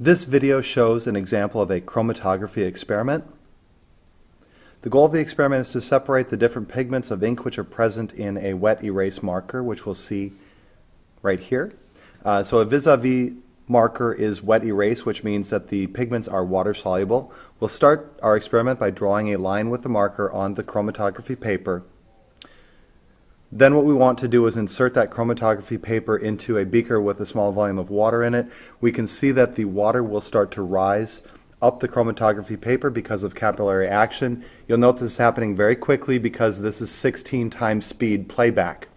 This video shows an example of a chromatography experiment. The goal of the experiment is to separate the different pigments of ink which are present in a wet erase marker, which we'll see right here. So a vis-a-vis marker is wet erase, which means that the pigments are water soluble. We'll start our experiment by drawing a line with the marker on the chromatography paper. Then what we want to do is insert that chromatography paper into a beaker with a small volume of water in it. We can see that the water will start to rise up the chromatography paper because of capillary action. You'll note this is happening very quickly because this is 16 times speed playback.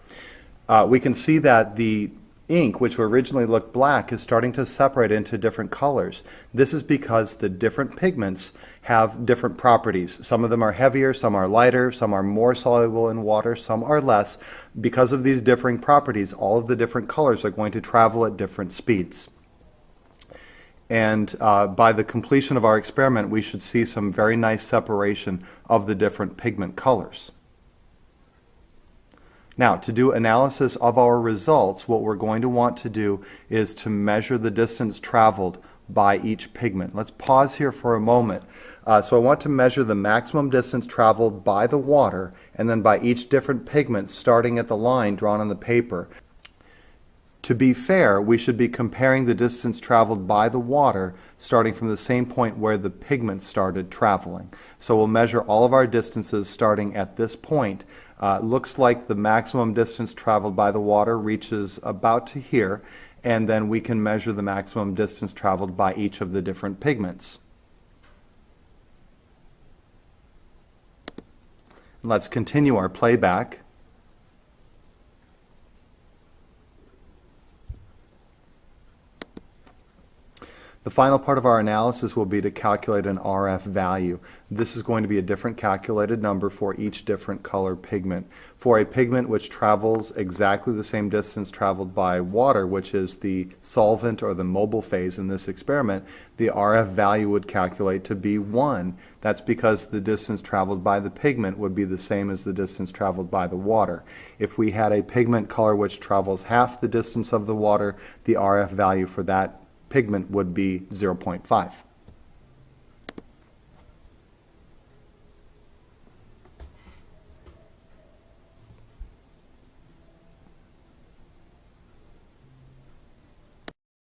We can see that the ink, which originally looked black, is starting to separate into different colors. This is because the different pigments have different properties. Some of them are heavier, some are lighter, some are more soluble in water, some are less. Because of these differing properties, all of the different colors are going to travel at different speeds. And by the completion of our experiment, we should see some very nice separation of the different pigment colors. Now, to do analysis of our results, what we're going to want to do is to measure the distance traveled by each pigment. Let's pause here for a moment. So I want to measure the maximum distance traveled by the water and then by each different pigment starting at the line drawn on the paper. To be fair, we should be comparing the distance traveled by the water starting from the same point where the pigment started traveling. So we'll measure all of our distances starting at this point. Looks like the maximum distance traveled by the water reaches about to here, and then we can measure the maximum distance traveled by each of the different pigments. Let's continue our playback. The final part of our analysis will be to calculate an RF value. This is going to be a different calculated number for each different color pigment. For a pigment which travels exactly the same distance traveled by water, which is the solvent or the mobile phase in this experiment, the RF value would calculate to be 1. That's because the distance traveled by the pigment would be the same as the distance traveled by the water. If we had a pigment color which travels half the distance of the water, the RF value for that pigment would be 0.5.